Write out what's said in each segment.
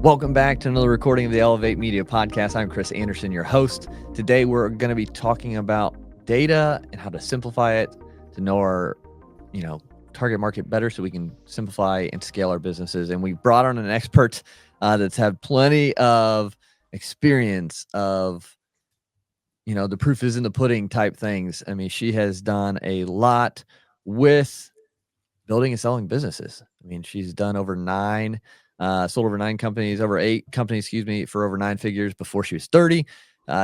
Welcome back to another recording of the Elevate Media Podcast. I'm Chris Anderson, your host. Today, we're going to be talking about data and how to simplify it to know our, target market better so we can simplify and scale our businesses. And we brought on an expert that's had plenty of experience of, the proof is in the pudding type things. I mean, she has done a lot with building and selling businesses. I mean, she's done sold over 8 companies, for over 9 figures before she was 30.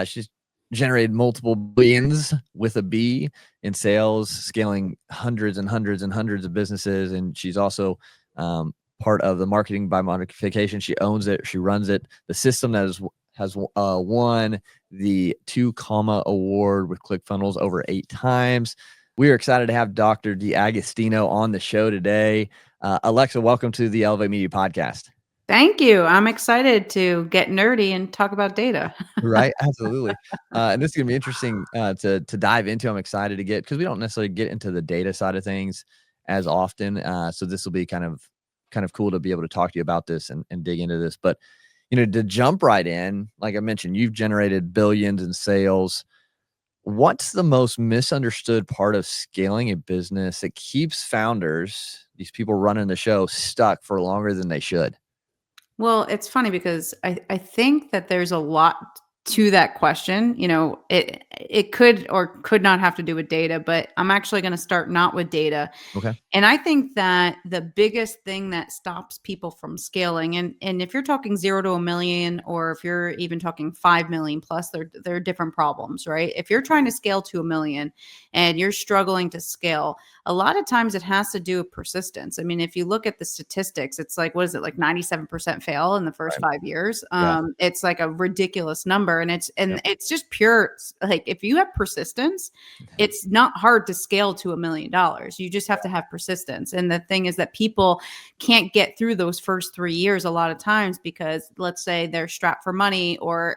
She's generated multiple billions with a B in sales, scaling hundreds and hundreds and hundreds of businesses. And she's also part of the marketing by modification. She owns it. She runs it. The system that has won the 2 Comma Award with ClickFunnels over 8 times. We are excited to have Dr. D'Agostino on the show today. Alexa, welcome to the Elevate Media Podcast. Thank you. I'm excited to get nerdy and talk about data. Right? Absolutely. And this is going to be interesting to dive into. I'm excited to because we don't necessarily get into the data side of things as often. So this will be kind of cool to be able to talk to you about this and dig into this. But, to jump right in, like I mentioned, you've generated billions in sales. What's the most misunderstood part of scaling a business that keeps founders, these people running the show, stuck for longer than they should? Well, it's funny because I think that there's a lot to that question. It could or could not have to do with data, but I'm actually going to start not with data. Okay. And I think that the biggest thing that stops people from scaling, and if you're talking 0 to $1 million, or if you're even talking 5 million plus, they're different problems, right? If you're trying to scale to $1 million and you're struggling to scale, a lot of times it has to do with persistence. I mean, if you look at the statistics, it's like, what is it, like 97% fail in the first 5 years? Yeah. It's like a ridiculous number. And it's just pure, like, if you have persistence, it's not hard to scale to $1 million. You just have to have persistence. And the thing is that people can't get through those first 3 years a lot of times because, let's say, they're strapped for money, or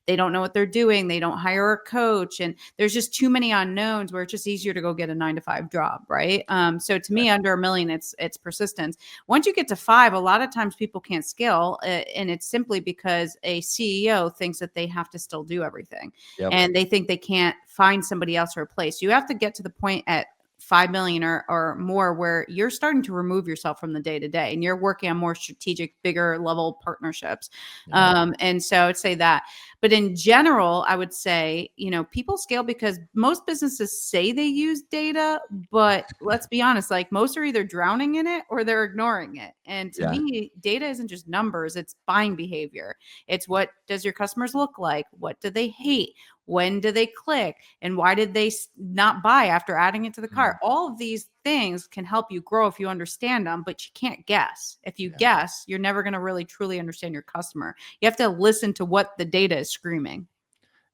they don't know what they're doing. They don't hire a coach, and there's just too many unknowns where it's just easier to go get a 9-to-5 job, right? So to me, under $1 million, it's persistence. Once you get to 5, a lot of times people can't scale, and it's simply because a CEO thinks that they have to still do everything, and they think they can't find somebody else to replace. You have to get to the point at 5 million or more where you're starting to remove yourself from the day-to-day and you're working on more strategic, bigger level partnerships. And so I would say that. But in general, I would say, people scale because most businesses say they use data, but let's be honest, like, most are either drowning in it or they're ignoring it. And to me, data isn't just numbers, it's buying behavior. It's, what does your customers look like? What do they hate? When do they click? And why did they not buy after adding it to the cart? All of these things can help you grow if you understand them, but you can't guess. If you guess, you're never going to really truly understand your customer. You have to listen to what the data is screaming.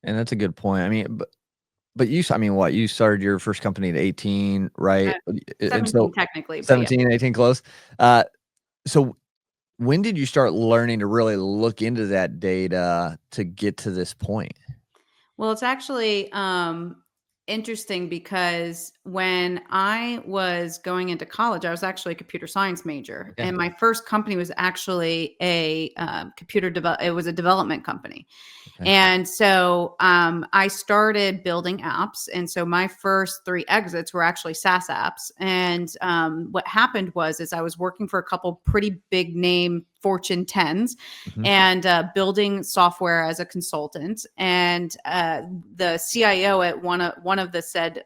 And that's a good point. I mean, but you started your first company at 18, right? 17 technically. 17, 18, close. So when did you start learning to really look into that data to get to this point? Well, it's actually interesting because when I was going into college, I was actually a computer science major, and my first company was actually a it was a development company. And so I started building apps. And so my first 3 exits were actually SaaS apps. And what happened was I was working for a couple pretty big name Fortune 10s and building software as a consultant. And the CIO at one of the said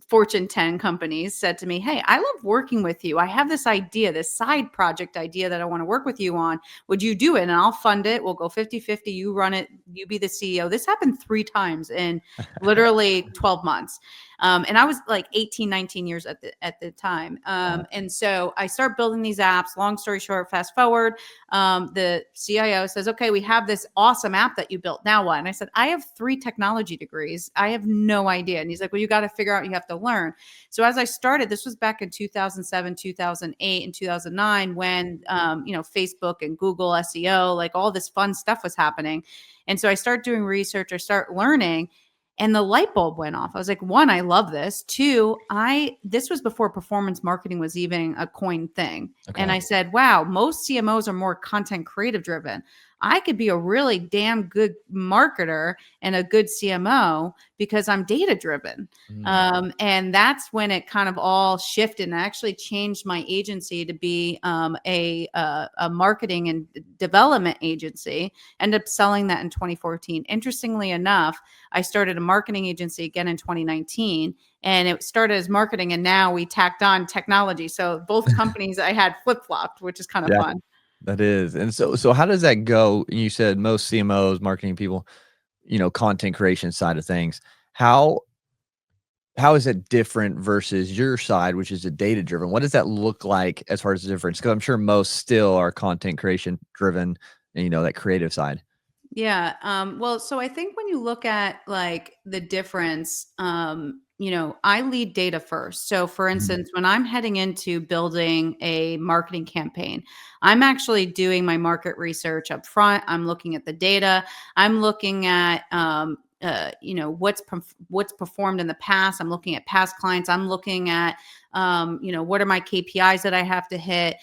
Fortune 10 companies said to me, "Hey, I love working with you. I have this idea, this side project idea that I want to work with you on. Would you do it? And I'll fund it. We'll go 50-50. You run it. You be the CEO." This happened 3 times in literally 12 months. And I was like 18, 19 years at the time. And so I start building these apps. Long story short, fast forward, the CIO says, "Okay, we have this awesome app that you built. Now what?" And I said, "I have 3 technology degrees. I have no idea." And he's like, "Well, you got to figure out, you have to learn." So as I started, this was back in 2007, 2008, and 2009 when, Facebook and Google SEO, like all this fun stuff was happening. And so I start doing research, I start learning. And the light bulb went off. I was like, one, I love this. Two, this was before performance marketing was even a coined thing. And Okay. I said, wow, most CMOs are more content creative driven. I could be a really damn good marketer and a good CMO because I'm data driven. Mm, And that's when it kind of all shifted. And I actually changed my agency to be a marketing and development agency. Ended up selling that in 2014. Interestingly enough, I started a marketing agency again in 2019, and it started as marketing, and now we tacked on technology. So both companies I had flip flopped, which is kind of yeah, fun. that is. And so how does that go? You said most CMOs, marketing people, content creation side of things. How how is it different versus your side, which is a data driven? What does that look like as far as the difference? Because I'm sure most still are content creation driven, and that creative side. Yeah. Well, so I think when you look at like the difference, I lead data first. So for Mhm. instance, when I'm heading into building a marketing campaign, I'm actually doing my market research up front. I'm looking at the data. I'm looking at what's performed in the past. I'm looking at past clients. I'm looking at what are my KPIs that I have to hit,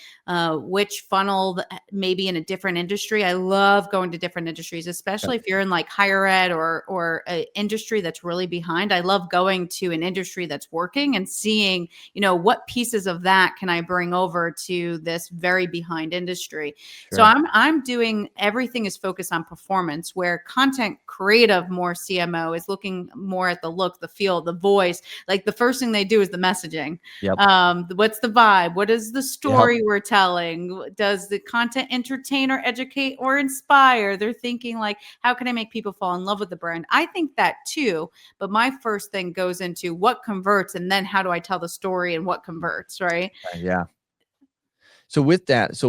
which funnel maybe in a different industry. I love going to different industries, Okay. especially if you're in like higher ed or an industry that's really behind. I love going to an industry that's working and seeing, what pieces of that can I bring over to this very behind industry. So Sure. I'm doing everything is focused on performance, where content creative more CMO is looking more at the look, the feel, the voice. Like the first thing they do is the messaging. Yep. What's the vibe? What is the Yep. story we're telling? Does the content entertain or educate or inspire? They're thinking like, how can I make people fall in love with the brand? I think that too, but my first thing goes into what converts, and then how do I tell the story and what converts, right? Yeah. So with that,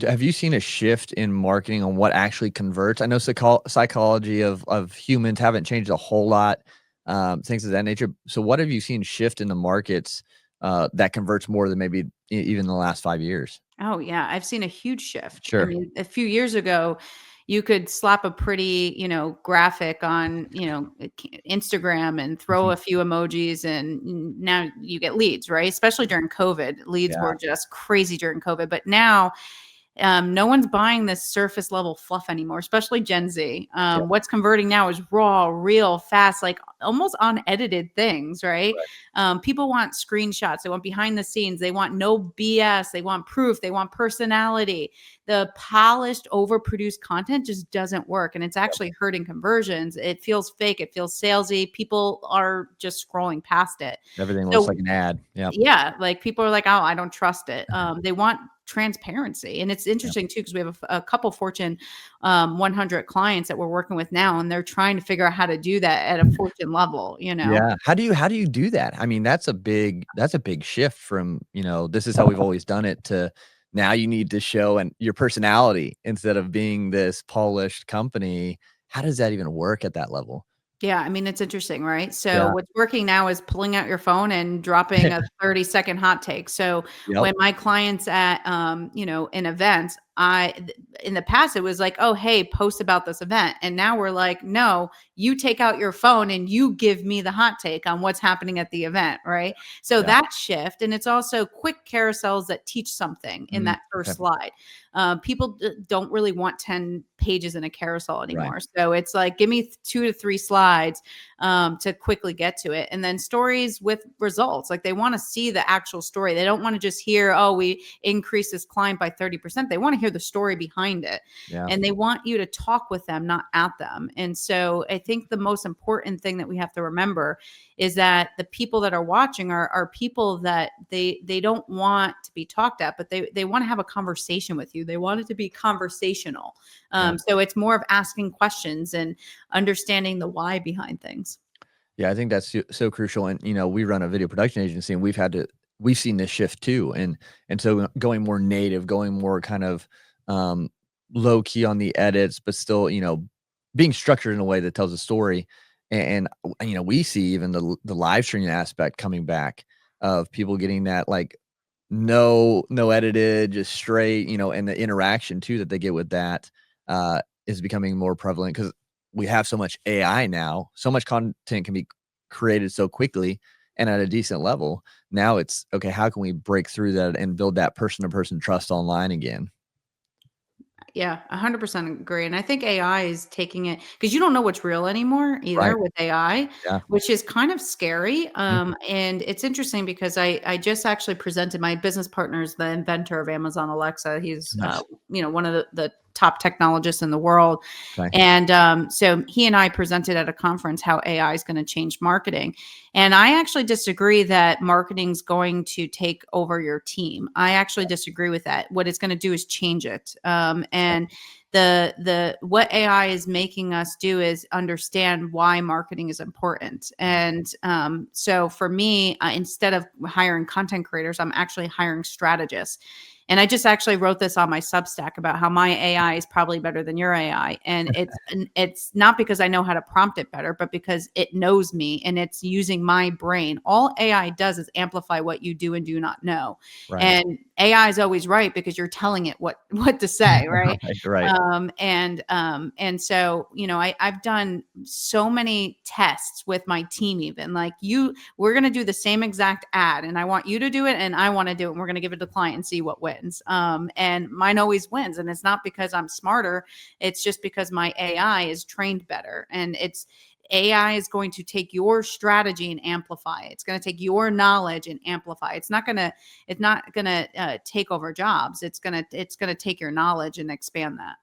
have you seen a shift in marketing on what actually converts? I know psychology of humans haven't changed a whole lot, things of that nature. So what have you seen shift in the markets that converts more than maybe even the last 5 years? Oh yeah, I've seen a huge shift. I Sure. mean, a few years ago, you could slap a pretty, graphic on, Instagram and throw Mhm. a few emojis, and now you get leads, right? Especially during COVID. Leads Yeah. were just crazy during COVID, but now no one's buying this surface level fluff anymore, especially Gen Z. Yeah. What's converting now is raw, real, fast, like almost unedited things, right? Right. People want screenshots. They want behind the scenes. They want no BS. They want proof. They want personality. The polished, overproduced content just doesn't work. And it's Yep. actually hurting conversions. It feels fake. It feels salesy. People are just scrolling past it. Everything looks So like an ad. Yep. yeah, like people are like, "Oh, I don't trust it." They want transparency, and it's Yep. interesting too because we have a couple Fortune 100 clients that we're working with now, and they're trying to figure out how to do that at a Fortune level. Yeah. How do you do that? I mean, that's a big shift from, this is how we've always done it to now you need to show and your personality instead of being this polished company. How does that even work at that level? Yeah, I mean, it's interesting, right? So Yeah. what's working now is pulling out your phone and dropping a 30-second hot take. So Yep. when my clients at in events, in the past it was like, "Oh, hey, post about this event." And now we're like, "No, you take out your phone and you give me the hot take on what's happening at the event," right? So Yeah. that shift, and it's also quick carousels that teach something in Mm, that first okay. slide. People don't really want 10 pages in a carousel Right. anymore. So it's like, give me 2 to 3 slides to quickly get to it. And then stories with results. Like they want to see the actual story. They don't want to just hear, oh, we increased this client by 30%. They want to hear the story behind it. Yeah. And they want you to talk with them, not at them. And so I think the most important thing that we have to remember is that the people that are watching are people that they don't want to be talked at, but they want to have a conversation with you. They want it to be conversational. Yeah. So it's more of asking questions and understanding the why behind things. Yeah, I think that's so crucial, and, we run a video production agency, and we've seen this shift too, and so going more native, going more kind of, um, low key on the edits, but still, being structured in a way that tells a story, we see even the live streaming aspect coming back of people getting that, like, no edited, just straight, and the interaction too that they get with that, is becoming more prevalent because. we have so much AI now, so much content can be created so quickly and at a decent level. Now it's okay, how can we break through that and build that person to person trust online again? Yeah, 100% agree. And I think AI is taking it because you don't know what's real anymore Right. either with AI, Yeah. which is kind of scary. Mhm. And it's interesting because I just actually presented my business partner's the inventor of Amazon Alexa. He's Nice. one of the top technologists in the world. Okay. And so he and I presented at a conference how AI is going to change marketing. And I actually disagree that marketing's going to take over your team. I actually disagree with that. What it's going to do is change it. And the what AI is making us do is understand why marketing is important. And so for me, instead of hiring content creators, I'm actually hiring strategists. And I just actually wrote this on my Substack about how my AI is probably better than your AI. And it's not because I know how to prompt it better, but because it knows me and it's using my brain. All AI does is amplify what you do and do not know. Right. And AI is always right because you're telling it what to say, right? Right. Right. And so, I've done so many tests with my team, even like we're going to do the same exact ad and I want you to do it and I want to do it. And we're going to give it to the client and see what wins. And mine always wins. And it's not because I'm smarter. It's just because my AI is trained better. And AI is going to take your strategy and amplify it. It's going to take your knowledge and amplify. It's not going to take over jobs. It's going to take your knowledge and expand that.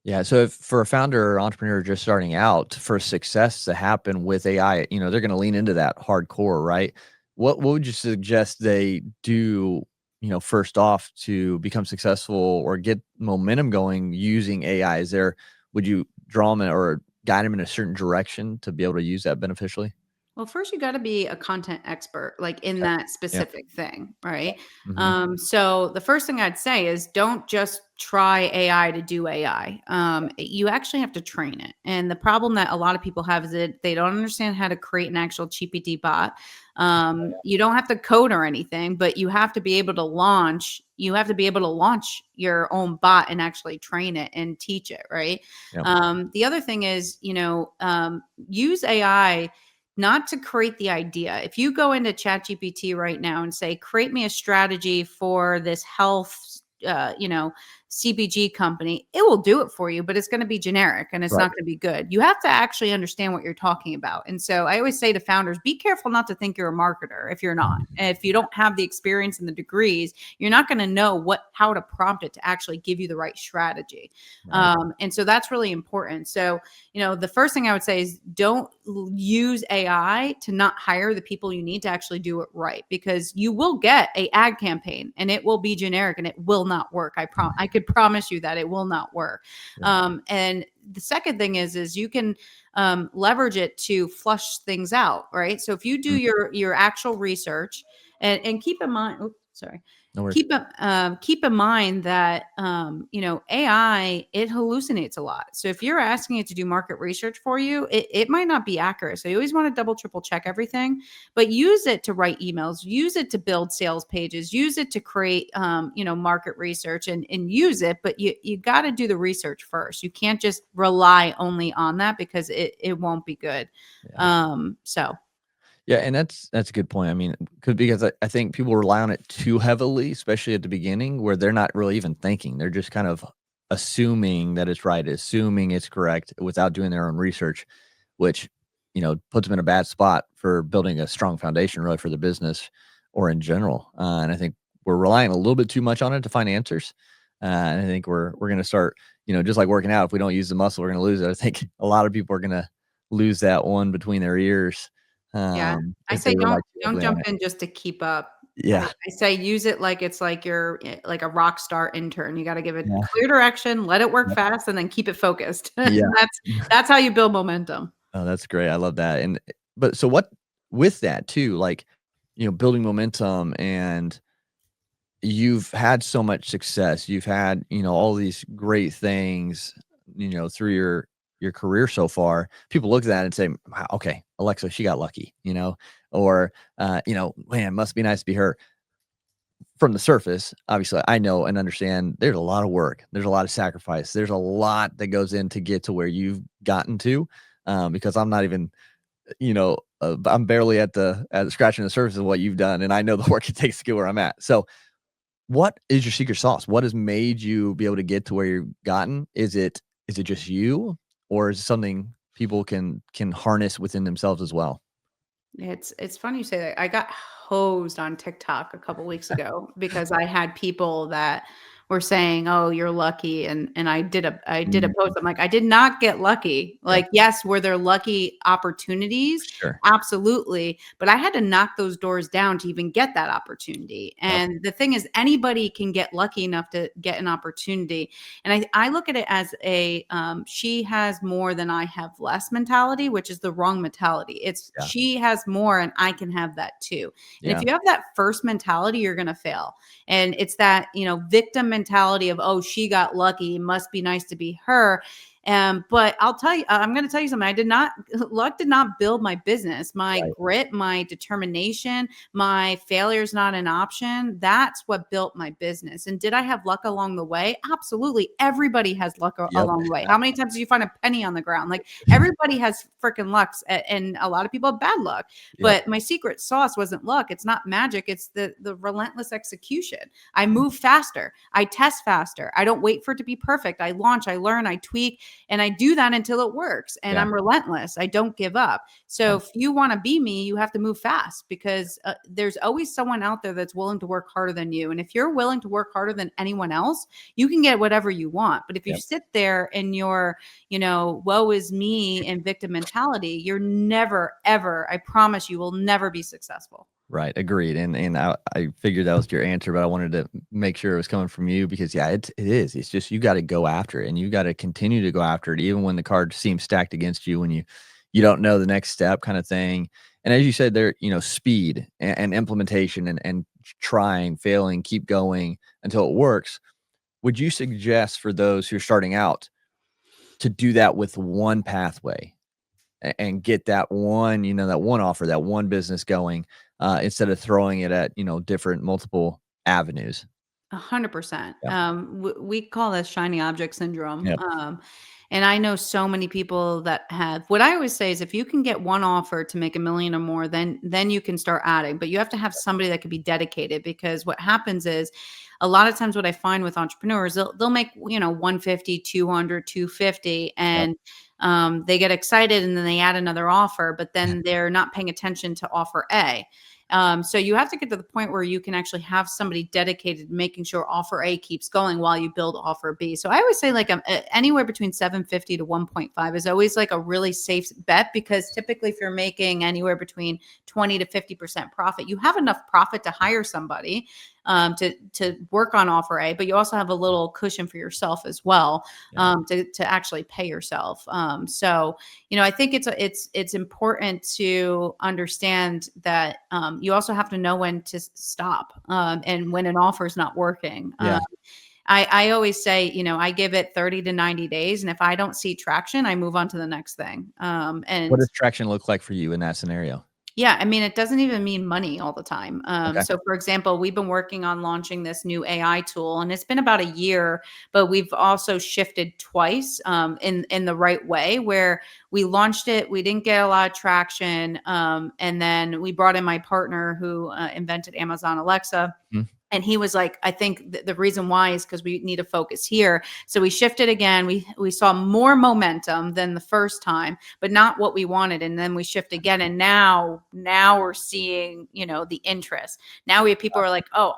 Yeah. So if for a founder or entrepreneur just starting out, for success to happen with AI, they're going to lean into that hardcore, right? What would you suggest they do, first off to become successful or get momentum going using AI? Would you draw them or guide them in a certain direction to be able to use that beneficially? Well, first you got to be a content expert, like in Okay. that Yeah. specific thing, right? Hmm. So the first thing I'd say is don't just try AI to do AI. You actually have to train it. And the problem that a lot of people have is that they don't understand how to create an actual GPT bot. You don't have to code or anything, but you have to be able to launch. You have to be able to launch your own bot and actually train it and teach it, right? Yeah. The other thing is, use AI not to create the idea. If you go into ChatGPT right now and say, create me a strategy for this health, CPG company, it will do it for you, but it's going to be generic and it's Right. not going to be good. You have to actually understand what you're talking about. And so I always say to founders, be careful not to think you're a marketer if you're not. And if you don't have the experience and the degrees, you're not going to know how to prompt it to actually give you the right strategy. Right. And so that's really important. So the first thing I would say is don't use AI to not hire the people you need to actually do it right, because you will get a ad campaign and it will be generic and it will not work. I could promise you that it will not work. Yeah. And the second thing is you can leverage it to flush things out, right? So if you do Mhm. your actual research and keep in mind, oops, sorry, No worries. keep in mind that AI, it hallucinates a lot. So if you're asking it to do market research for you, it might not be accurate. So you always want to double triple check everything, but use it to write emails, use it to build sales pages, use it to create market research and use it, but you got to do the research first. You can't just rely only on that because it won't be good. Yeah. So Yeah, and that's a good point. I mean, because I think people rely on it too heavily, especially at the beginning, where they're not really even thinking. They're just kind of assuming that it's right, assuming it's correct without doing their own research, which, puts them in a bad spot for building a strong foundation really for the business or in general. And I think we're relying a little bit too much on it to find answers. And I think we're going to start, just like working out. If we don't use the muscle, we're going to lose it. I think a lot of people are going to lose that one between their ears yeah, I if they say rely don't too don't heavily on jump it. in just to keep up. I, Yeah, I say use it like it's like you're like a rock star intern. You got to give it yeah, clear direction, let it work yep, fast, and then keep it focused. yeah. That's how you build momentum. Oh, that's great, I love that, and but so what with that too, like, building momentum and you've had so much success, you've had, all these great things, through your career so far, people look at that and say, "Wow, okay, Alexa, she got lucky," or, "Man, must be nice to be her." from the surface, obviously, I know and understand there's a lot of work. There's a lot of sacrifice. There's a lot that goes in to get to where you've gotten to, because I'm not even, I'm barely at scratching the surface of what you've done, and I know the work it takes to get where I'm at. So, what is your secret sauce? What has made you be able to get to where you've gotten? Is it just you, or is it something people can harness within themselves as well? It's funny you say that. I got hosed on TikTok a couple weeks ago because I had people that were saying, "Oh, you're lucky," and I did a Mm, post. I'm like, "I did not get lucky." yep, Like, yes, were there lucky opportunities? sure. Absolutely, but I had to knock those doors down to even get that opportunity. Yep, And the thing is, anybody can get lucky enough to get an opportunity. And I look at it as a she has more than I have less mentality, which is the wrong mentality. It's yeah, she has more and I can have that too. And if yeah, you have that first mentality, you're going to fail. And it's that, victim mentality of, oh, she got lucky. It must be nice to be her. But I'll tell you, I'm going to tell you something. Luck did not build my business. My right, grit, my determination, my failure is not an option. That's what built my business. And did I have luck along the way? Absolutely. Everybody has luck yep, along the way. How many times do you find a penny on the ground? Like everybody has freaking lucks, and a lot of people have bad luck. yep, But my secret sauce wasn't luck. It's not magic. It's the relentless execution. I move faster. I test faster. I don't wait for it to be perfect. I launch, I learn, I tweak, and I do that until it works. And yeah, I'm relentless. I don't give up. So yeah, if you want to be me, you have to move fast because there's always someone out there that's willing to work harder than you. And if you're willing to work harder than anyone else, you can get whatever you want. But if you yep. sit there and you're, woe is me and victim mentality, you're never, ever, I promise you will never be successful. Right, agreed, and I figured that was your answer, but I wanted to make sure it was coming from you because, yeah, it is. It's just you gotta go after it, and you gotta continue to go after it even when the cards seem stacked against you, when you don't know the next step kinda thing, and as you said there, speed and implementation and trying, failing, keep going until it works. Would you suggest for those who are starting out to do that with one pathway? And get that one offer, that one business going, instead of throwing it at, different multiple avenues. 100%. Yep. We call this shiny object syndrome. Yep. And I know so many people that have. What I always say is, if you can get one offer to make a million or more, then you can start adding. But you have to have somebody that can be dedicated because what happens is, a lot of times what I find with entrepreneurs, they'll make 150, 200, 250, Yep. and they get excited and then they add another offer, but then they're not paying attention to offer A. So you have to get to the point where you can actually have somebody dedicated to making sure offer A keeps going while you build offer B. So I always say like anywhere between 750 to 1.5 is always like a really safe bet because typically if you're making anywhere between 20 to 50% profit, you have enough profit to hire somebody to work on offer A, but you also have a little cushion for yourself as well Yeah. to actually pay yourself. So I think it's important to understand that you also have to know when to stop and when an offer is not working. Yeah. I always say, I give it 30 to 90 days, and if I don't see traction, I move on to the next thing. What And does traction look like for you in that scenario? yeah, I mean, it doesn't even mean money all the time. Okay. So, for example, we've been working on launching this new AI tool, and it's been about a year. But we've also shifted twice in the right way. Where we launched it, we didn't get a lot of traction, and then we brought in my partner who invented Amazon Alexa. Mhm. And he was like, I think the reason why is because we need to focus here. So we shifted again. We saw more momentum than the first time, but not what we wanted. And then we shift again. And now we're seeing, the interest. Now we have people who are like, oh,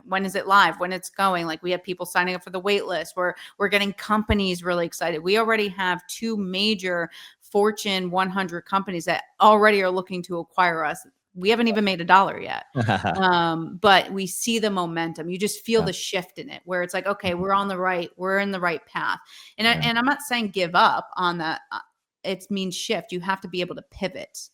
when is it live? When it's going? Like we have people signing up for the wait list. We're getting companies really excited. We already have two major Fortune 100 companies that already are looking to acquire us. We haven't even made $1 yet. But we see the momentum. You just feel Yeah. the shift in it where it's like, okay, Mhm. we're in the right path. And Yeah. and I'm not saying give up on that. It means shift. You have to be able to pivot.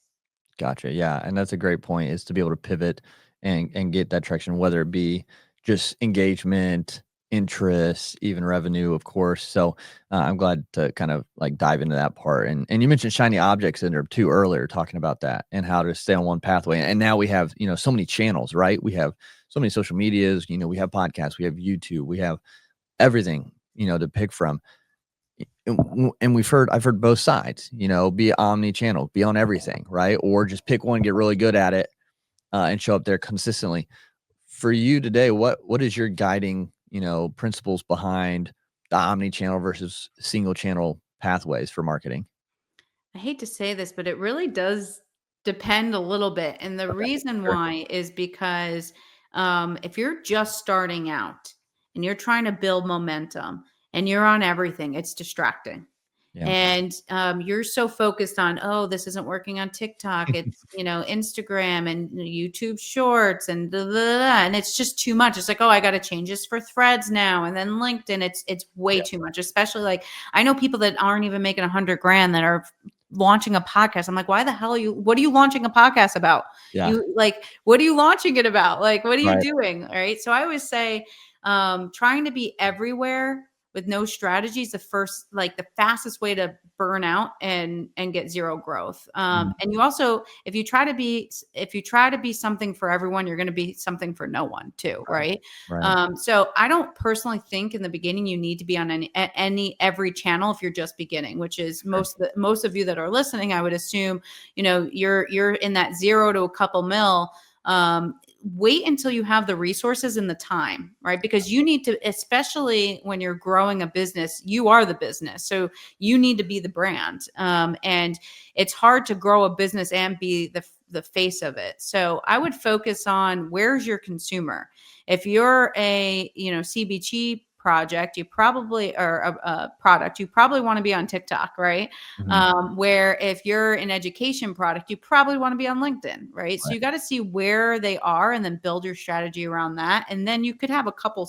Gotcha. Yeah, and that's a great point is to be able to pivot and get that traction, whether it be just engagement, interest, even revenue, of course. So I'm glad to kind of like dive into that part. And you mentioned shiny objects in there too earlier, talking about that and how to stay on one pathway. And now we have, so many channels, right? We have so many social medias, we have podcasts, we have YouTube, we have everything, to pick from. And I've heard both sides, be omni-channel, be on everything, right? Or just pick one, get really good at it, and show up there consistently. For you today, what is your guiding, principles behind the omni-channel versus single channel pathways for marketing? I hate to say this, but it really does depend a little bit. And the Okay, reason sure. why is because if you're just starting out and you're trying to build momentum and you're on everything, it's distracting. Yeah. And you're so focused on, oh, this isn't working on TikTok. It's, Instagram and YouTube shorts and blah, blah, blah, and it's just too much. It's like, oh, I got to change this for Threads now. And then LinkedIn, it's way Yeah. too much, especially like I know people that aren't even making 100 grand that are launching a podcast. I'm like, why the hell what are you launching a podcast about? Yeah. What are you launching it about? Like, what are you Right. doing? All right. So I always say, trying to be everywhere with no strategy is the fastest way to burn out and get zero growth. Mhm. And you also, if you try to be something for everyone, you're going to be something for no one too, Right. right? Right. So I don't personally think in the beginning you need to be on every channel if you're just beginning, which is Sure. most of you that are listening. I would assume, you're in that 0 to a couple mil. Wait until you have the resources and the time, right? Because you need to, especially when you're growing a business, you are the business. So you need to be the brand. And it's hard to grow a business and be the face of it. So I would focus on where's your consumer. If you're a, CBG project, you probably, or a product, you probably want to be on TikTok, right? Mhm. Where if you're an education product, you probably want to be on LinkedIn, right? So Right. you got to see where they are and then build your strategy around that. And then you could have a couple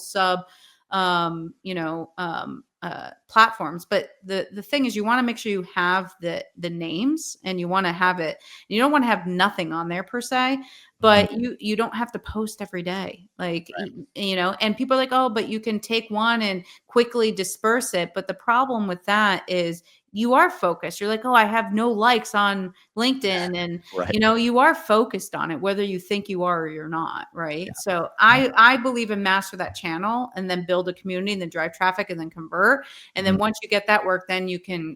platforms. But the thing is, you want to make sure you have the names, and you want to have it. You don't want to have nothing on there per se, Mhm. but you don't have to post every day, like and people are like, oh, but you can take one and quickly disperse it. But the problem with that is you are focused. You're like, oh, I have no likes on LinkedIn, and Right. you are focused on it, whether you think you are or you're not, right? Yeah. So Yeah. I believe in master that channel and then build a community and then drive traffic and then convert. And then Mhm. once you get that work, then you can,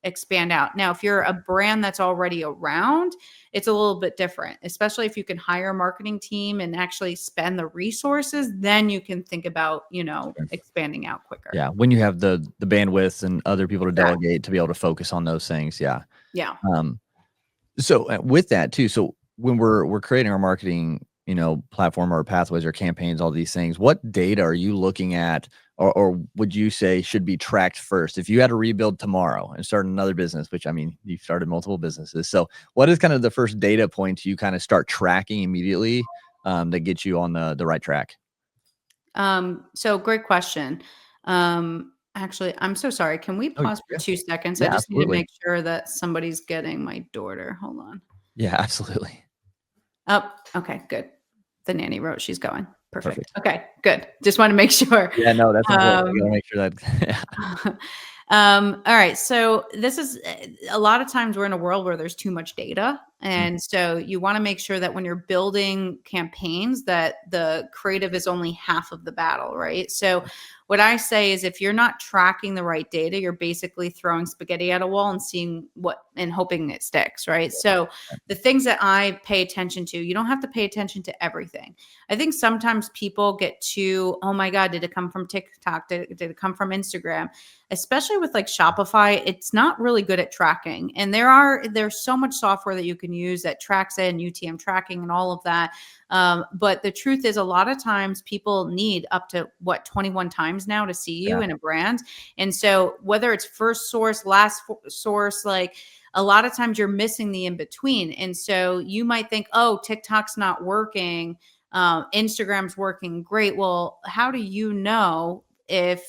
expand out. Now, if you're a brand that's already around, it's a little bit different, especially if you can hire a marketing team and actually spend the resources, then you can think about, Sure. expanding out quicker. Yeah, when you have the bandwidth and other people to Exactly. delegate to be able to focus on those things, yeah. Yeah. Um, so, with that too, so when we're creating our marketing, platform or pathways or campaigns, all these things, what data are you looking at, or would you say should be tracked first? If you had to rebuild tomorrow and start another business, which I mean, you've started multiple businesses. So what is kind of the first data points you kind of start tracking immediately, that gets you on the right track? So great question. Actually, I'm so sorry. Can we Oh, pause for yeah. 2 seconds? I Yeah, just need to absolutely. make sure that somebody's getting my daughter. Hold on. Yeah, absolutely. Oh, okay, good. The nanny wrote she's going. Perfect. Perfect. Okay, good. Just want to make sure. Yeah, no, that's important. We Um, gotta make sure that yeah. all right. So this is a lot of times we're in a world where there's too much data. Mhm. And so you want to make sure that when you're building campaigns that the creative is only half of the battle, right? So what I say is if you're not tracking the right data, you're basically throwing spaghetti at a wall and seeing what and hoping it sticks, right? So the things that I pay attention to, you don't have to pay attention to everything. I think sometimes people get too, oh my God, did it come from TikTok? Did it come from Instagram? Especially with like Shopify, it's not really good at tracking. And there's so much software that you can use that tracks it and UTM tracking and all of that. But the truth is a lot of times people need up to 21 times now to see you Yeah, in a brand. And so whether it's first source, source, like a lot of times you're missing the in between. And so you might think, oh, TikTok's not working. Instagram's working great. Well, how do you know if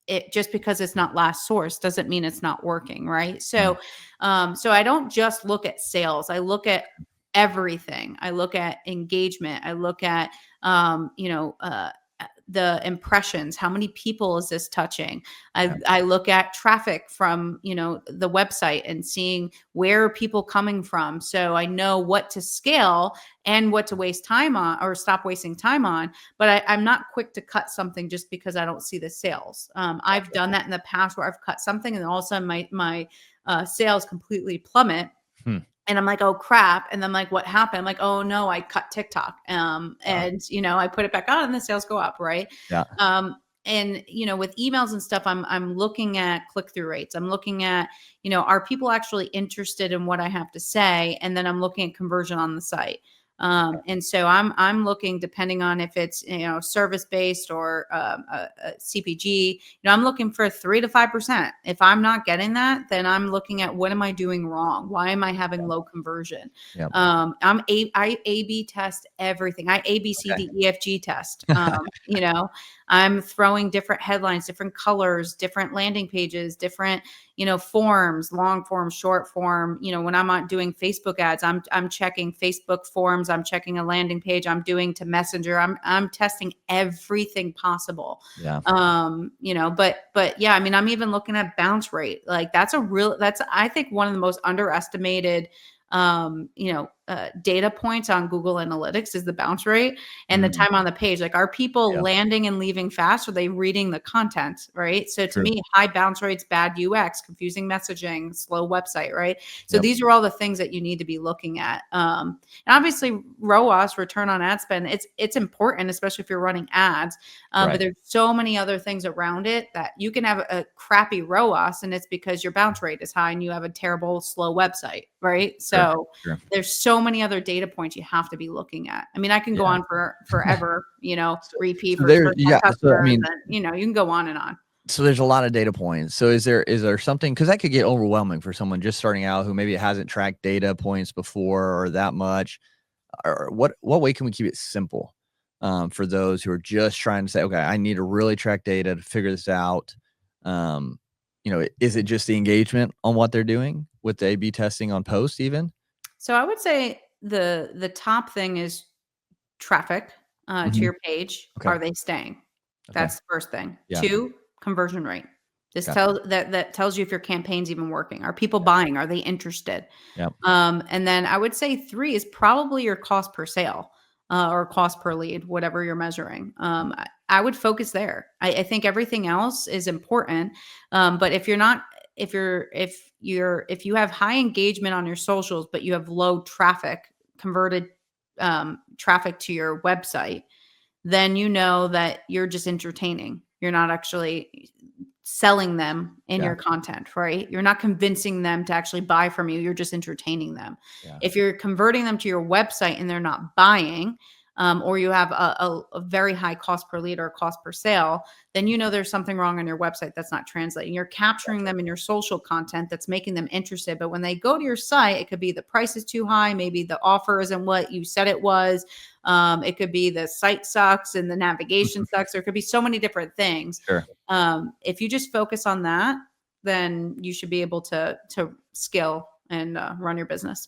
it just because it's not last source doesn't mean it's not working, right? yeah, So I don't just look at sales. I look at everything. I look at engagement. I look at um, you know, uh, the impressions, how many people is this touching? Yeah. I look at traffic from, the website and seeing where are people coming from. So I know what to scale and what to waste time on or stop wasting time on. But I'm not quick to cut something just because I don't see the sales. I've done that in the past where I've cut something and then all of a sudden my sales completely plummet. Hmm. And I'm like, oh crap. And then like, what happened? I'm like, oh no, I cut TikTok. And I put it back on and the sales go up. Right. Yeah. And with emails and stuff, I'm looking at click-through rates. I'm looking at, are people actually interested in what I have to say? And then I'm looking at conversion on the site. And so I'm looking, depending on if it's service based or a CPG. I'm looking for 3 to 5%. If I'm not getting that, then I'm looking at what am I doing wrong? Why am I having low conversion? Yep. I A/B test everything. I A B C D E F G test. I'm throwing different headlines, different colors, different landing pages, different forms, long form, short form. When I'm not doing Facebook ads, I'm checking Facebook forms. I'm checking a landing page. I'm doing to Messenger. I'm testing everything possible. Yeah. But yeah, I mean, I'm even looking at bounce rate. Like that's I think one of the most underestimated data points on Google Analytics is the bounce rate and the time on the page. Like, are people landing and leaving fast? Are they reading the content? Right. So to me, high bounce rates, bad UX, confusing messaging, slow website. Right. So these are all the things that you need to be looking at. And obviously ROAS, return on ad spend, it's important, especially if you're running ads. But there's so many other things around it that you can have a crappy ROAS and it's because your bounce rate is high and you have a terrible, slow website. Right. So there's so many other data points you have to be looking at. I mean, I can go on for forever, repeat for customers, you can go on and on. So there's a lot of data points. So is there something, because that could get overwhelming for someone just starting out who maybe hasn't tracked data points before or that much, or what way can we keep it simple for those who are just trying to say, okay, I need to really track data to figure this out. Is it just the engagement on what they're doing with the A/B testing on posts even? So I would say the top thing is traffic to your page. Okay. Are they staying? That's the first thing. Yeah. 2, conversion rate. This tells you if your campaign's even working. Are people buying? Are they interested? Yep. And then I would say 3 is probably your cost per sale or cost per lead, whatever you're measuring. I would focus there. I think everything else is important. But if you have high engagement on your socials, but you have low traffic, converted traffic to your website, then you know that you're just entertaining. You're not actually selling them in your content, right? You're not convincing them to actually buy from you. You're just entertaining them. Yeah. If you're converting them to your website and they're not buying, or you have a very high cost per lead or cost per sale, then there's something wrong on your website that's not translating. You're capturing them in your social content that's making them interested. But when they go to your site, it could be the price is too high. Maybe the offer isn't what you said it was. It could be the site sucks and the navigation sucks. There could be so many different things. Sure. If you just focus on that, then you should be able to scale and run your business.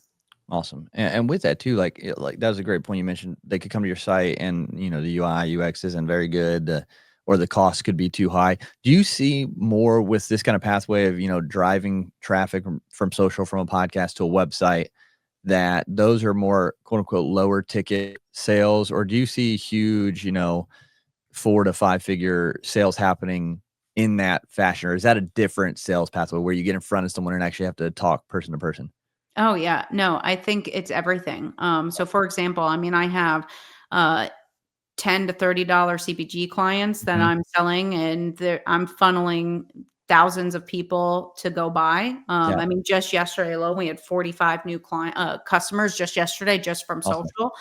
Awesome. And with that too, like that was a great point you mentioned. They could come to your site and, the UI, UX isn't very good, or the cost could be too high. Do you see more with this kind of pathway of, driving traffic from social, from a podcast to a website, that those are more quote unquote lower ticket sales? Or do you see huge, 4 to 5 figure sales happening in that fashion? Or is that a different sales pathway where you get in front of someone and actually have to talk person to person? Oh yeah. No, I think it's everything. So for example, I mean, I have $10 to $30 CPG clients that I'm selling, and I'm funneling thousands of people to go buy. I mean, just yesterday alone, we had 45 new customers just yesterday, just from social.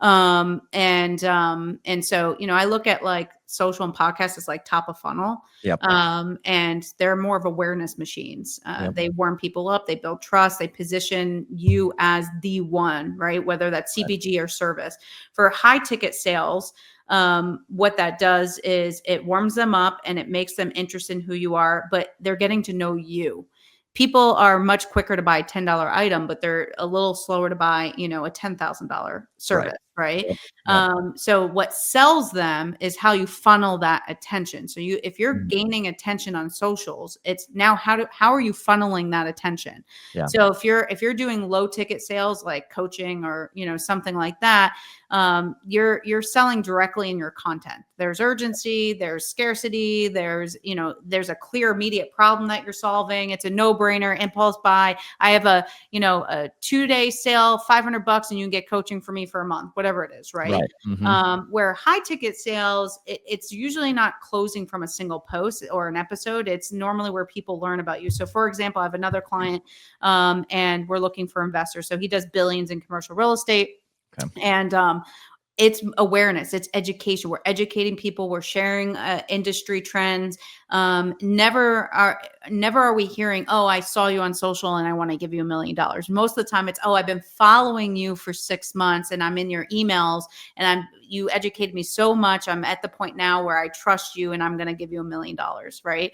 And so, I look at like social and podcasts as like top of funnel. Yep. And they're more of awareness machines. They warm people up, they build trust, they position you as the one, right? Whether that's CPG or service. For high ticket sales, what that does is it warms them up and it makes them interested in who you are, but they're getting to know you. People are much quicker to buy a $10 item, but they're a little slower to buy, a $10,000 service, right? Yep. Yep. So what sells them is how you funnel that attention. So if you're Mm. gaining attention on socials, it's now how are you funneling that attention? Yeah. So if you're doing low ticket sales like coaching or something like that, you're selling directly in your content. There's urgency, there's scarcity, there's a clear immediate problem that you're solving. It's a no-brainer, impulse buy. I have a 2-day sale, $500, and you can get coaching for me for a month, whatever it is, right? Right. Mhm. Where high ticket sales, it's usually not closing from a single post or an episode. It's normally where people learn about you. So for example, I have another client, and we're looking for investors. So he does billions in commercial real estate. Okay. And it's awareness, it's education. We're educating people, we're sharing industry trends. Never are we hearing, oh, I saw you on social and I want to give you $1 million. Most of the time it's, oh, I've been following you for 6 months and I'm in your emails and you educated me so much, I'm at the point now where I trust you and I'm going to give you $1 million, right?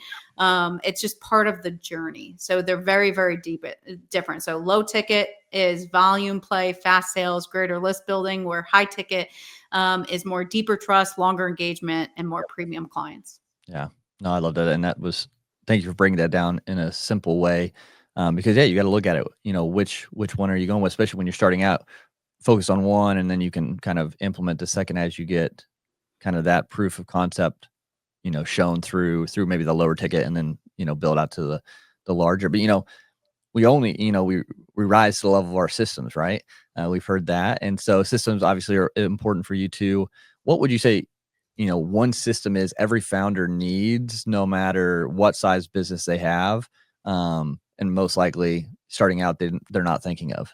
It's just part of the journey. So they're very, very different. So low ticket is volume play, fast sales, greater list building, where high ticket is more deeper trust, longer engagement, and more premium clients. Yeah. No, I love that. And thank you for breaking that down in a simple way. Because you got to look at it, which one are you going with, especially when you're starting out, focus on one, and then you can kind of implement the second as you get kind of that proof of concept, shown through maybe the lower ticket, and then, build out to the larger. But, we only, we rise to the level of our systems, right? We've heard that. And so systems obviously are important for you too. What would you say, one system is every founder needs, no matter what size business they have? And most likely starting out, they're not thinking of.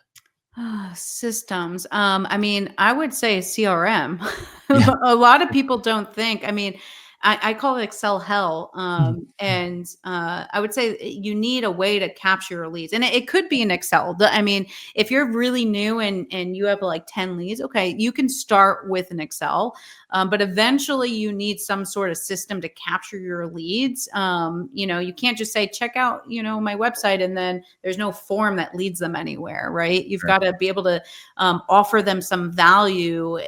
Systems. I mean, I would say CRM. Yeah. A lot of people don't think. I mean, I call it Excel hell. Mhm. And I would say you need a way to capture your leads. And it could be an Excel. I mean, if you're really new and you have like 10 leads, okay, you can start with an Excel. But eventually you need some sort of system to capture your leads. You can't just say, check out, my website, and then there's no form that leads them anywhere, right? You've Right. got to be able to offer them some value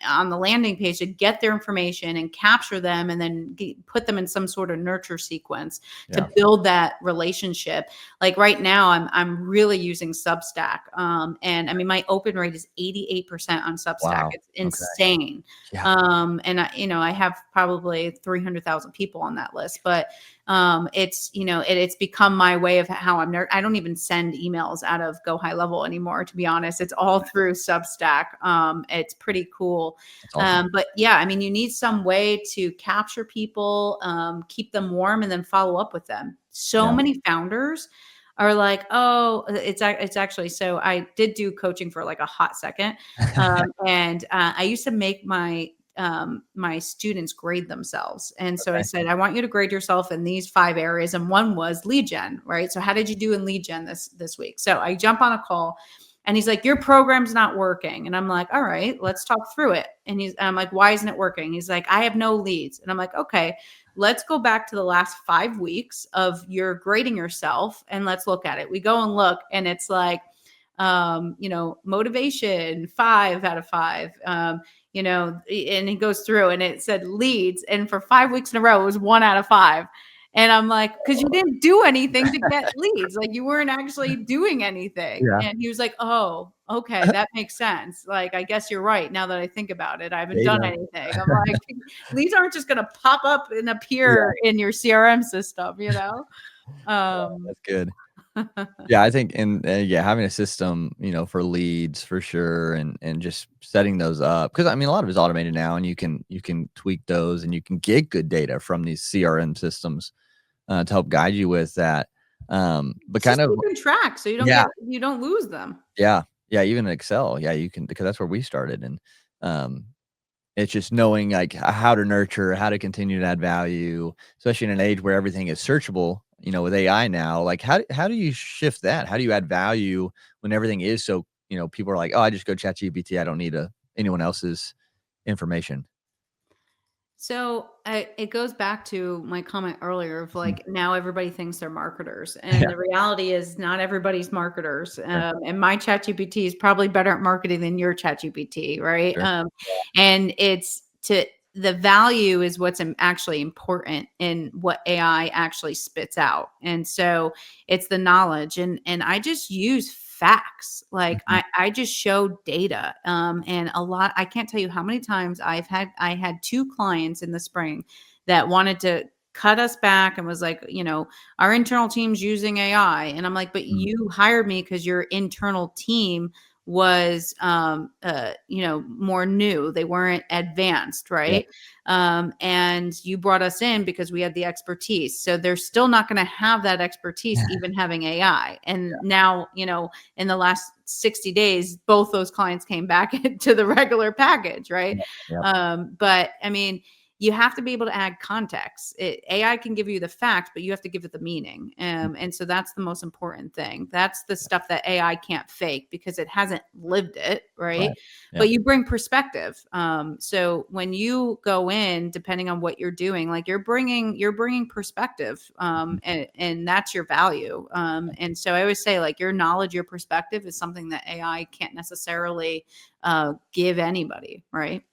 on the landing page to get their information and capture them, and then put them in some sort of nurture sequence to Yeah. build that relationship. Like right now, I'm really using Substack, and I mean my open rate is 88% on Substack. Wow. It's Okay. insane. Yeah. And I have probably 300,000 people on that list, but it's become my way of how I don't even send emails out of Go High Level anymore, to be honest. It's all through Substack. It's pretty cool. That's awesome. But yeah, I mean, you need some way to capture people, keep them warm, and then follow up with them. So Yeah. many founders are like, oh, it's actually, so I did do coaching for like a hot second. And I used to make my students grade themselves. And so I Okay. said, I want you to grade yourself in these 5 areas. And one was lead gen, right? So how did you do in lead gen this week? So I jump on a call and he's like, your program's not working. And I'm like, all right, let's talk through it. And I'm like, why isn't it working? He's like, I have no leads. And I'm like, okay, let's go back to the last 5 weeks of your grading yourself and let's look at it. We go and look, and it's like, motivation, 5 out of 5. And he goes through and it said leads. And for 5 weeks in a row, it was 1 out of 5. And I'm like, because you didn't do anything to get leads. Like you weren't actually doing anything. Yeah. And he was like, oh, okay, that makes sense. Like, I guess you're right. Now that I think about it, I haven't done Data. anything. I'm like, leads aren't just going to pop up and Yeah. appear in your CRM system. That's good. Yeah, I think, and having a system, for leads for sure, and just setting those up, because I mean a lot of it's automated now, and you can tweak those, and you can get good data from these CRM systems to help guide you with that. But It's just kind of, keeping track so yeah, you don't lose them. yeah, even in Excel, yeah, you can, because that's where we started, and um, it's just knowing like how to nurture, how to continue to add value, especially in an age where everything is searchable, with AI now. Like how do you shift that? How do you add value when everything is so, people are like, oh, I just go chat GPT. I don't need anyone else's information. So it goes back to my comment earlier of Mhm. like now everybody thinks they're marketers, and Yeah, the reality is not everybody's marketers. sure, And my ChatGPT is probably better at marketing than your ChatGPT, right? sure. And it's to the value is what's actually important in what AI actually spits out, and so it's the knowledge, and I just use facts. Like Mhm. I just show data. And a lot, I can't tell you how many times I had two clients in the spring that wanted to cut us back and was like, our internal team's using AI. And I'm like, but Mm. you hired me because your internal team was more new. They weren't advanced, Yep. right? And you brought us in because we had the expertise. So they're still not going to have that expertise, even having AI. And now, in the last 60 days, both those clients came back to the regular package, right? Yep. Yep. But I mean, you have to be able to add context. AI can give you the fact, but you have to give it the meaning. And so that's the most important thing. That's the stuff that AI can't fake because it hasn't lived it, right? Right. Yeah. But you bring perspective. So when you go in, depending on what you're doing, like you're bringing perspective, Mhm. and that's your value. And so I always say, like, your knowledge, your perspective is something that AI can't necessarily give anybody, right?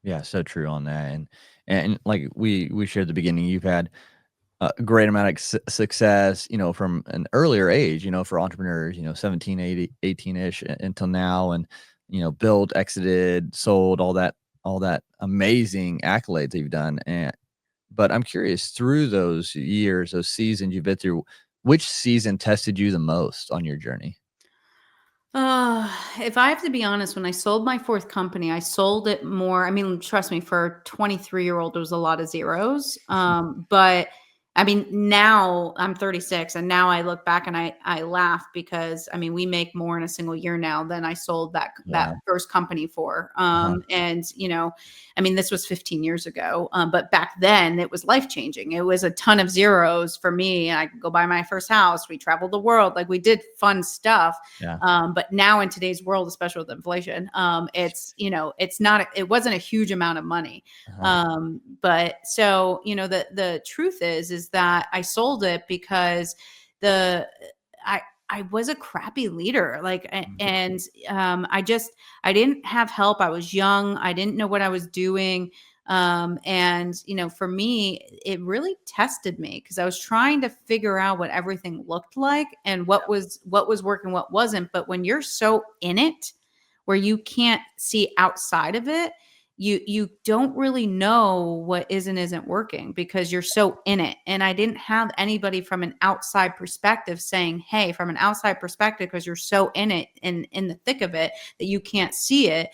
Yeah, so true on that, and like we shared at the beginning, you've had a great amount of success, from an earlier age, for entrepreneurs, 17, 80, 18-ish until now, and, built, exited, sold, all that amazing accolades that you've done. But I'm curious, through those years, those seasons you've been through, which season tested you the most on your journey? Uh, if I have to be honest, when I sold my fourth company, I sold it more. I mean, trust me, for a 23-year-old, there was a lot of zeros. But I mean, now I'm 36, and now I look back and I laugh because I mean, we make more in a single year now than I sold that Wow. first company for. Uh-huh. And I mean, this was 15 years ago, but back then it was life changing. It was a ton of zeros for me. I could go buy my first house. We traveled the world, like we did fun stuff. Yeah. But now in today's world, especially with inflation, it's not, it wasn't a huge amount of money. Uh-huh. But so, the truth is that I sold it because the, I, I was a crappy leader. Like, Mhm. and I didn't have help. I was young. I didn't know what I was doing. And for me, it really tested me because I was trying to figure out what everything looked like and what was working, what wasn't. But when you're so in it, where you can't see outside of it, you don't really know what is and isn't working because you're so in it. And I didn't have anybody from an outside perspective saying, hey, from an outside perspective, because you're so in it and in the thick of it that you can't see it,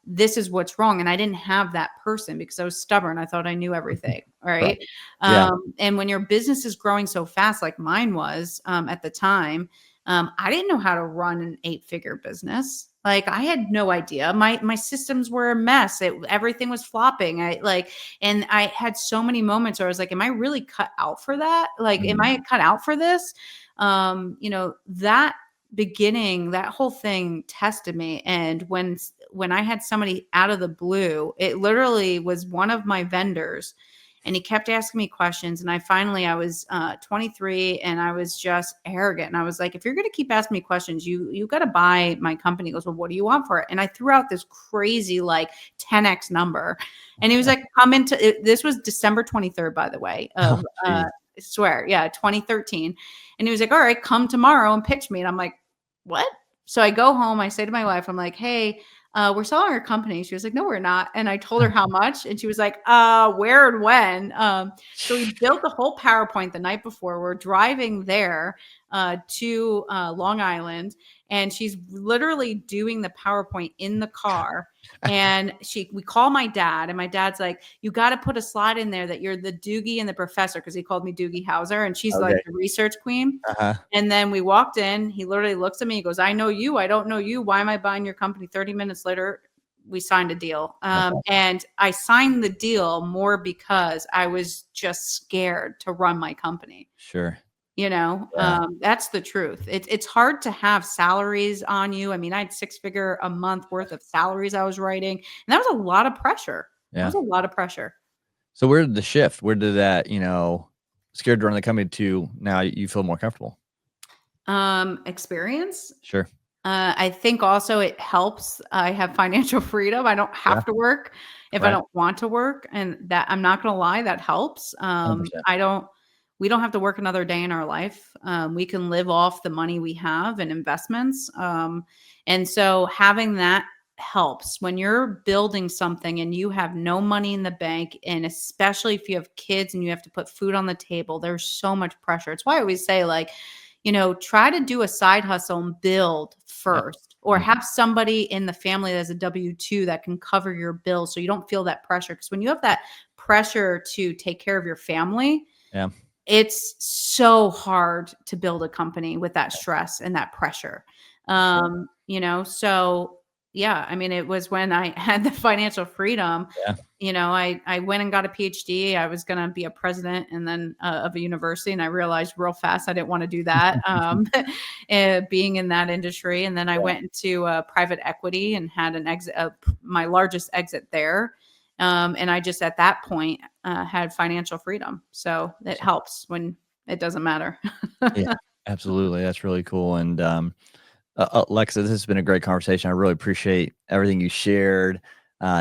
this is what's wrong. And I didn't have that person because I was stubborn. I thought I knew everything. Right. Right. Yeah. And when your business is growing so fast, like mine was at the time, I didn't know how to run an 8-figure business. Like I had no idea. My systems were a mess. Everything was flopping. And I had so many moments where I was like, am I really cut out for that? Like, am Mhm. I cut out for this? That beginning, that whole thing tested me. And when I had somebody out of the blue, it literally was one of my vendors, and he kept asking me questions. And I was 23, and I was just arrogant. And I was like, if you're going to keep asking me questions, you got to buy my company. He goes, well, what do you want for it? And I threw out this crazy, like, 10x number. And he was like, come into it. This was December 23rd, by the way, Oh, of, geez. I swear, yeah, 2013. And he was like, all right, come tomorrow and pitch me. And I'm like, what? So I go home, I say to my wife, I'm like, hey, we're selling our company. She was like, no, we're not. And I told her how much. And she was like, where and when? So we built the whole PowerPoint the night before. We're driving there to Long Island. And she's literally doing the PowerPoint in the car. And we call my dad, and my dad's like, you got to put a slide in there that you're the Doogie and the professor, because he called me Doogie Howser, and she's like Okay. the research queen. Uh-huh. And then we walked in. He literally looks at me. He goes, I know you. I don't know you. Why am I buying your company? 30 minutes later, we signed a deal. Okay. And I signed the deal more because I was just scared to run my company. Sure. Yeah. That's the truth. It's hard to have salaries on you. I mean, I had 6-figure a month worth of salaries I was writing, and that was a lot of pressure. That Yeah. was a lot of pressure. So where did the shift? Where did that, scared to run the company to now you feel more comfortable? Experience. Sure. I think also it helps. I have financial freedom. I don't Yeah. have to work if I Right. don't want to work, and that I'm not gonna lie, that helps. 100%. We don't have to work another day in our life. We can live off the money we have and investments. And so having that helps when you're building something and you have no money in the bank, and especially if you have kids and you have to put food on the table, there's so much pressure. It's why I always say, like, try to do a side hustle and build Yep. first, or Mhm. have somebody in the family that's a W-2 that can cover your bills so you don't feel that pressure. Because when you have that pressure to take care of your family, Yeah. it's so hard to build a company with that stress and that pressure. For sure. So yeah, I mean, it was when I had the financial freedom. Yeah. I went and got a PhD. I was gonna be a president and then of a university, and I realized real fast I didn't want to do that. Being in that industry, and then I Yeah. went into private equity and had an exit, my largest exit there. And I just at that point had financial freedom, so it Awesome. helps when it doesn't matter. Yeah. Absolutely. That's really cool. And Alexa, this has been a great conversation. I really appreciate everything you shared,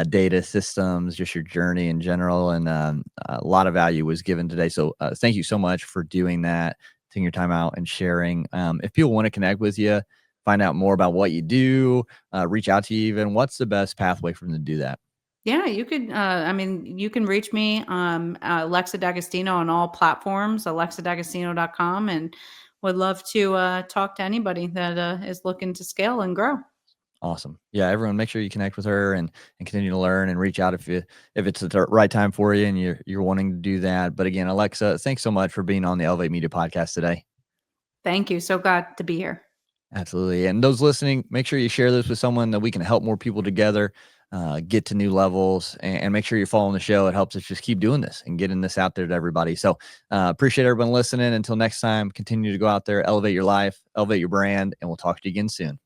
data systems, just your journey in general, and a lot of value was given today. So thank you so much for doing that, taking your time out and sharing. If people want to connect with you, find out more about what you do, reach out to you even, what's the best pathway for them to do that? Yeah, you could. I mean, you can reach me, Alexa D'Agostino, on all platforms, alexadagostino.com, and would love to talk to anybody that is looking to scale and grow. Awesome. Yeah, everyone make sure you connect with her and continue to learn and reach out if it's the right time for you and you're wanting to do that. But again, Alexa, thanks so much for being on the Elevate Media podcast today. Thank you. So glad to be here. Absolutely. And those listening, make sure you share this with someone that we can help more people together, get to new levels, and make sure you're following the show. It helps us just keep doing this and getting this out there to everybody. So appreciate everyone listening. Until next time, continue to go out there, elevate your life, elevate your brand, and we'll talk to you again soon.